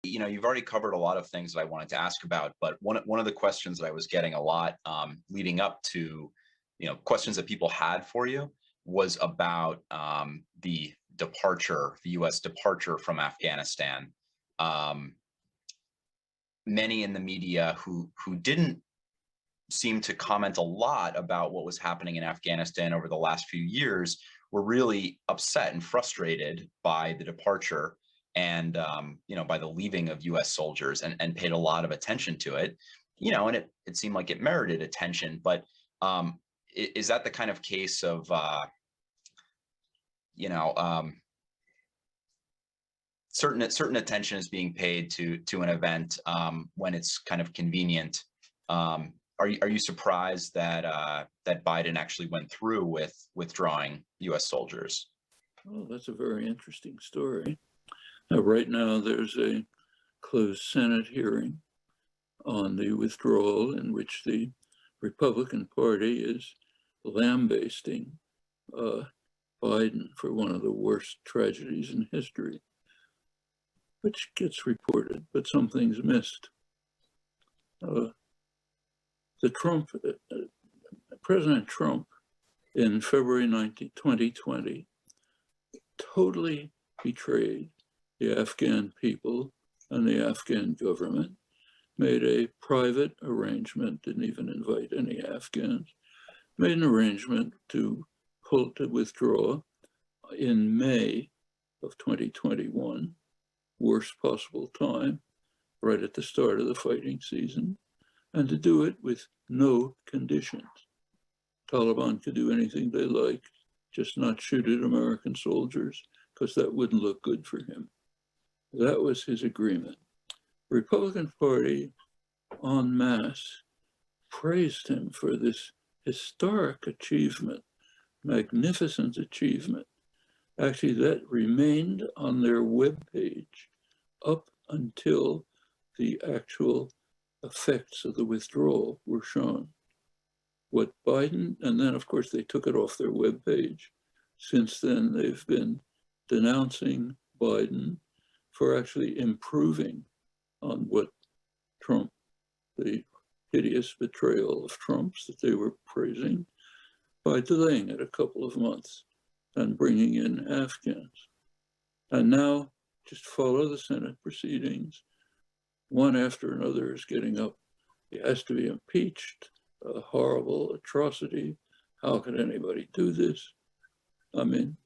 You've already covered a lot of things that I wanted to ask about, but one of the questions that I was getting a lot leading up to, questions that people had for you was about the U.S. departure from Afghanistan. Many in the media who didn't seem to comment a lot about what was happening in Afghanistan over the last few years were really upset and frustrated by the departure and by the leaving of U.S. soldiers, and paid a lot of attention to it. And it seemed like it merited attention. But is that the kind of case of certain attention is being paid to an event when it's kind of convenient? Are you surprised that that Biden actually went through with withdrawing U.S. soldiers? Well, that's a very interesting story. Now, right now, there's a closed Senate hearing on the withdrawal in which the Republican Party is lambasting Biden for one of the worst tragedies in history, which gets reported, but some things missed. President Trump in February 2020 totally betrayed the Afghan people and the Afghan government, made a private arrangement, didn't even invite any Afghans, made an arrangement to withdraw in May of 2021, worst possible time, right at the start of the fighting season, and to do it with no conditions. Taliban could do anything they like, just not shoot at American soldiers, because that wouldn't look good for him. That was his agreement. The Republican Party en masse praised him for this historic achievement, magnificent achievement. Actually, that remained on their webpage up until the actual effects of the withdrawal were shown. What Biden, and then of course they took it off their webpage. Since then, they've been denouncing Biden for actually improving on what Trump, the hideous betrayal of Trump's that they were praising, by delaying it a couple of months and bringing in Afghans. And now just follow the Senate proceedings. One after another is getting up. He has to be impeached, a horrible atrocity. How could anybody do this? I mean,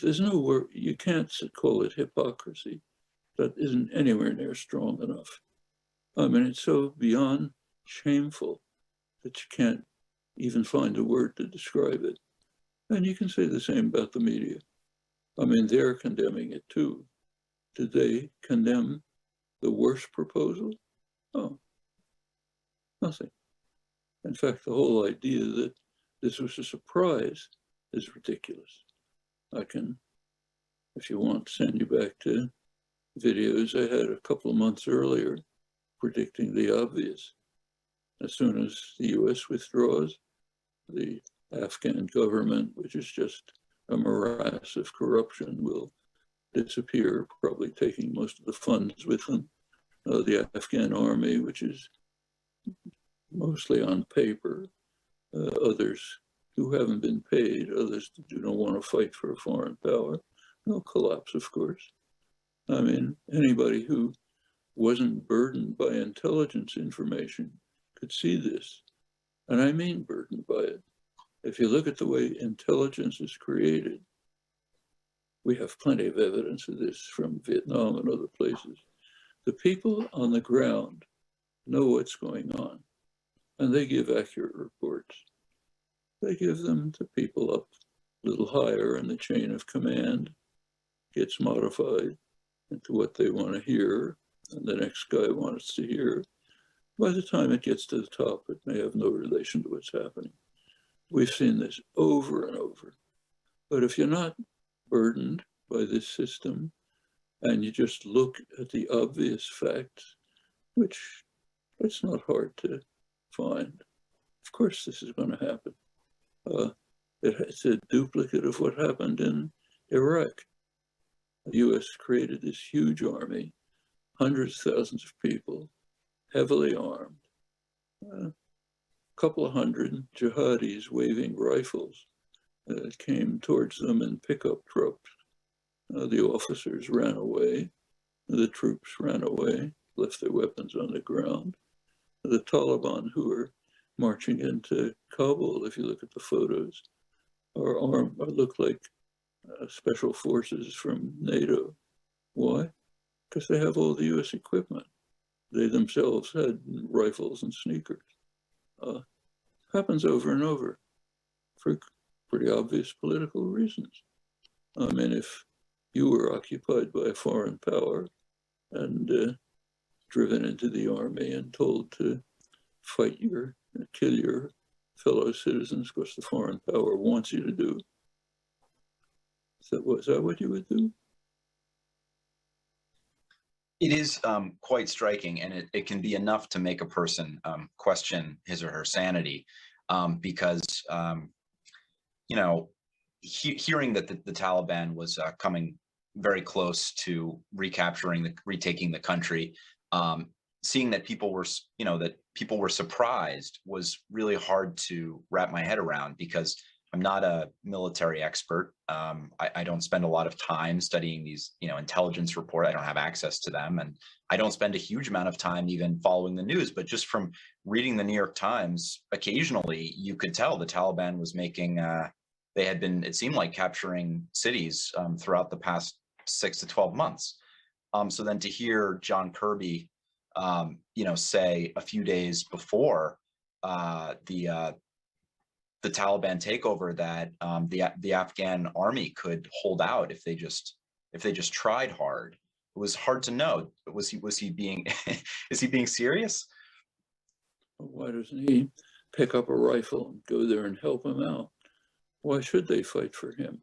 there's no word, you can't call it hypocrisy. That isn't anywhere near strong enough. I mean, it's so beyond shameful that you can't even find a word to describe it. And you can say the same about the media. I mean, they're condemning it too. Did they condemn the worst proposal? Oh, nothing. In fact, the whole idea that this was a surprise is ridiculous. I can, if you want, send you back to videos I had a couple of months earlier predicting the obvious. As soon as the US withdraws, the Afghan government, which is just a morass of corruption, will disappear, probably taking most of the funds with them. The Afghan army, which is mostly on paper, others who haven't been paid, others who don't want to fight for a foreign power, they'll collapse, of course. I mean, anybody who wasn't burdened by intelligence information could see this. And I mean burdened by it. If you look at the way intelligence is created, we have plenty of evidence of this from Vietnam and other places. The people on the ground know what's going on, and they give accurate reports. They give them to people up a little higher in the chain of command, gets modified into what they want to hear, and the next guy wants to hear. By the time it gets to the top, it may have no relation to what's happening. We've seen this over and over. But if you're not burdened by this system, and you just look at the obvious facts, which it's not hard to find, of course this is going to happen. It's a duplicate of what happened in Iraq. The US created this huge army hundreds of thousands of people, heavily armed, a couple of hundred jihadis waving rifles came towards them in pickup trucks. The officers ran away, the troops ran away, left their weapons on the ground. The Taliban, who were marching into Kabul, if you look at the photos, are armed, look like special forces from NATO. Why? Because they have all the US equipment. They themselves had rifles and sneakers. Happens over and over for pretty obvious political reasons. I mean, if you were occupied by a foreign power and driven into the army and told to fight kill your fellow citizens because the foreign power wants you to do, was that what you would do? It is quite striking, and it can be enough to make a person question his or her sanity, because hearing that the Taliban was coming very close to retaking the country, seeing that people were surprised was really hard to wrap my head around, because I'm not a military expert. I don't spend a lot of time studying these, intelligence reports. I don't have access to them, and I don't spend a huge amount of time even following the news. But just from reading the New York Times, occasionally you could tell the Taliban was making. They had been, it seemed like, capturing cities throughout the past 6 to 12 months. So then to hear John Kirby, say a few days before the Taliban takeover that the Afghan army could hold out if they just tried hard. It was hard to know. Was he being is he being serious? Why doesn't he pick up a rifle and go there and help him out? Why should they fight for him?